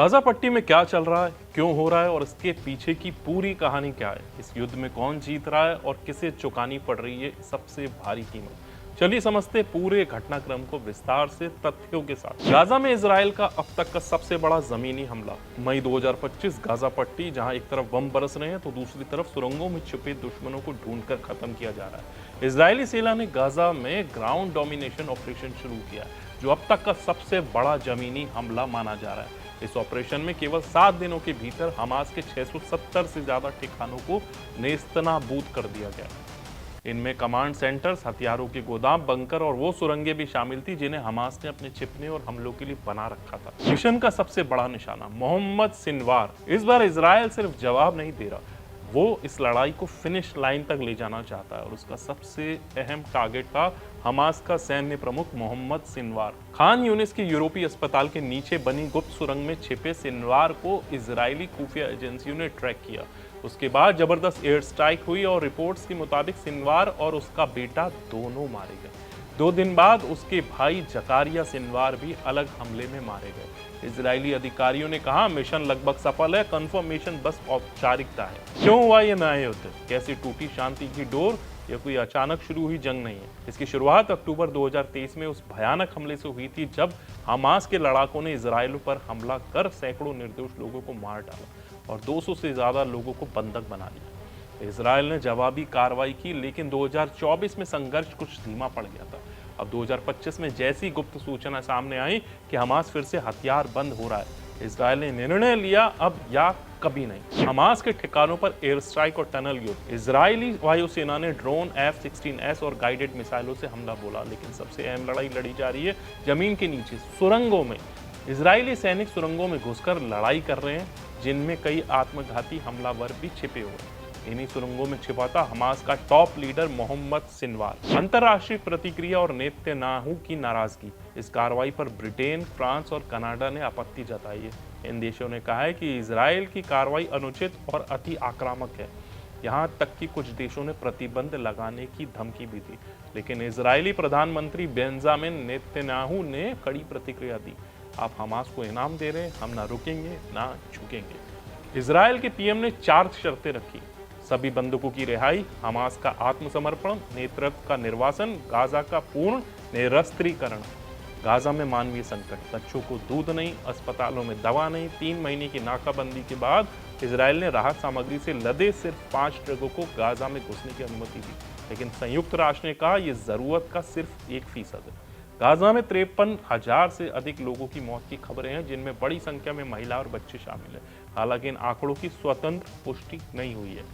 Gaza पट्टी में क्या चल रहा है, क्यों हो रहा है और इसके पीछे की पूरी कहानी क्या है। इस युद्ध में कौन जीत रहा है और किसे चुकानी पड़ रही है सबसे भारी कीमत। चलिए समझते पूरे घटनाक्रम को विस्तार से तथ्यों के साथ। गाजा में इजराइल का अब तक का सबसे बड़ा जमीनी हमला। मई 2025 गाजा पट्टी, जहां एक तरफ बम बरस रहे हैं तो दूसरी तरफ सुरंगों में छुपे दुश्मनों को ढूंढकर खत्म किया जा रहा है। इजरायली सेना ने गाजा में ग्राउंड डोमिनेशन ऑपरेशन शुरू किया, जो अब तक का सबसे बड़ा जमीनी हमला माना जा रहा है। इस ऑपरेशन में केवल 7 दिनों के भीतर हमास के 670 से ज्यादा ठिकानों को नेस्तनाबूद कर दिया गया। इनमें कमांड सेंटर्स, हथियारों के गोदाम, बंकर और वो सुरंगें भी शामिल थी जिन्हें हमास ने अपने छिपने और हमलों के लिए बना रखा था। मिशन का सबसे बड़ा निशाना मोहम्मद सिनवार। इस बार इजराइल सिर्फ जवाब नहीं दे रहा, वो इस लड़ाई को फिनिश लाइन तक ले जाना चाहता है और उसका सबसे अहम टारगेट था हमास का सैन्य प्रमुख मोहम्मद सिनवार। खान यूनिस के यूरोपीय अस्पताल के नीचे बनी गुप्त सुरंग में छिपे सिनवार को इजरायली खुफिया एजेंसियों ने ट्रैक किया। उसके बाद जबरदस्त एयर स्ट्राइक हुई और रिपोर्ट्स के मुताबिक सिनवार और उसका बेटा दोनों मारे गए। 2 दिन बाद उसके भाई जकारिया सिनवार भी अलग हमले में मारे गए। इजरायली अधिकारियों ने कहा मिशन लगभग सफल है, कंफर्मेशन बस औपचारिकता है। क्यों हुआ ये नया युद्ध, कैसे टूटी शांति की डोर? यह कोई अचानक शुरू हुई जंग नहीं है। इसकी शुरुआत अक्टूबर 2023 में उस भयानक हमले से हुई थी जब हमास के लड़ाकों ने इजराइल पर हमला कर सैकड़ों निर्दोष लोगों को मार डाला और 200 से ज्यादा लोगों को बंधक बना लिया। इजराइल ने जवाबी कार्रवाई की, लेकिन 2024 में संघर्ष कुछ धीमा पड़ गया था। अब 2025 में जैसी गुप्त सूचना सामने आई कि हमास फिर से हथियार बंद हो रहा है, इजराइल ने निर्णय लिया अब या कभी नहीं। हमास के ठिकानों पर एयर स्ट्राइक और टनल युद्ध। इजरायली वायुसेना ने ड्रोन, F-16S और गाइडेड मिसाइलों से हमला बोला, लेकिन सबसे अहम लड़ाई लड़ी जा रही है जमीन के नीचे, सुरंगों में। इजरायली सैनिक सुरंगों में घुसकर लड़ाई कर रहे हैं, जिनमें कई आत्मघाती हमलावर भी छिपे हुए हैं। इन्हीं सुरंगों में छिपा था हमास का टॉप लीडर मोहम्मद सिनवार। अंतर्राष्ट्रीय प्रतिक्रिया और नेतन्याहू की नाराजगी। इस कार्रवाई पर ब्रिटेन, फ्रांस और कनाडा ने आपत्ति जताई है। इन देशों ने कहा है कि इजराइल की कार्रवाई अनुचित और अति आक्रामक है। यहाँ तक कि कुछ देशों ने प्रतिबंध लगाने की धमकी भी दी, लेकिन इजरायली प्रधानमंत्री बेंजामिन नेतन्याहू ने कड़ी प्रतिक्रिया दी। आप हमास को इनाम दे रहे हैं, हम ना रुकेंगे ना झुकेंगे। इजराइल के पीएम ने 4 शर्तें रखी: सभी बंधकों की रिहाई, हमास का आत्मसमर्पण, नेतृत्व का निर्वासन, गाजा का पूर्ण निरस्त्रीकरण। गाजा में मानवीय संकट, बच्चों को दूध नहीं, अस्पतालों में दवा नहीं। 3 महीने की नाकाबंदी के बाद इजराइल ने राहत सामग्री से लदे सिर्फ 5 ट्रकों को गाजा में घुसने की अनुमति दी, लेकिन संयुक्त राष्ट्र ने कहा यह जरूरत का सिर्फ 1% है। गाजा में 53,000 से अधिक लोगों की मौत की खबरें हैं, जिनमें बड़ी संख्या में महिला और बच्चे शामिल हैं। हालांकि इन आंकड़ों की स्वतंत्र पुष्टि नहीं हुई है।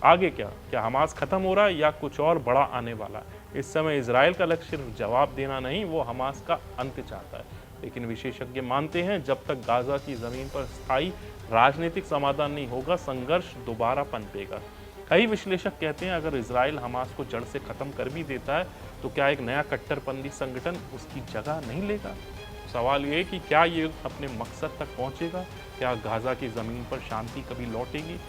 आगे क्या हमास खत्म हो रहा है या कुछ और बड़ा आने वाला है? इस समय इजराइल का लक्ष्य सिर्फ जवाब देना नहीं, वो हमास का अंत चाहता है। लेकिन विशेषज्ञ मानते हैं जब तक गाजा की जमीन पर स्थायी राजनीतिक समाधान नहीं होगा, संघर्ष दोबारा पनपेगा। कई विश्लेषक कहते हैं अगर इजराइल हमास को जड़ से खत्म कर भी देता है तो क्या एक नया कट्टरपंथी संगठन उसकी जगह नहीं लेगा? सवाल ये है कि क्या ये अपने मकसद तक पहुंचेगा? क्या गाजा की जमीन पर शांति कभी लौटेगी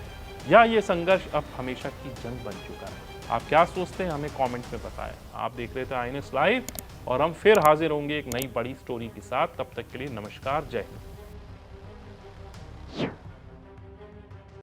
या ये संघर्ष अब हमेशा की जंग बन चुका है? आप क्या सोचते हैं, हमें कमेंट में बताएं। आप देख रहे थे INS लाइव और हम फिर हाजिर होंगे एक नई बड़ी स्टोरी के साथ। तब तक के लिए नमस्कार, जय हिंद।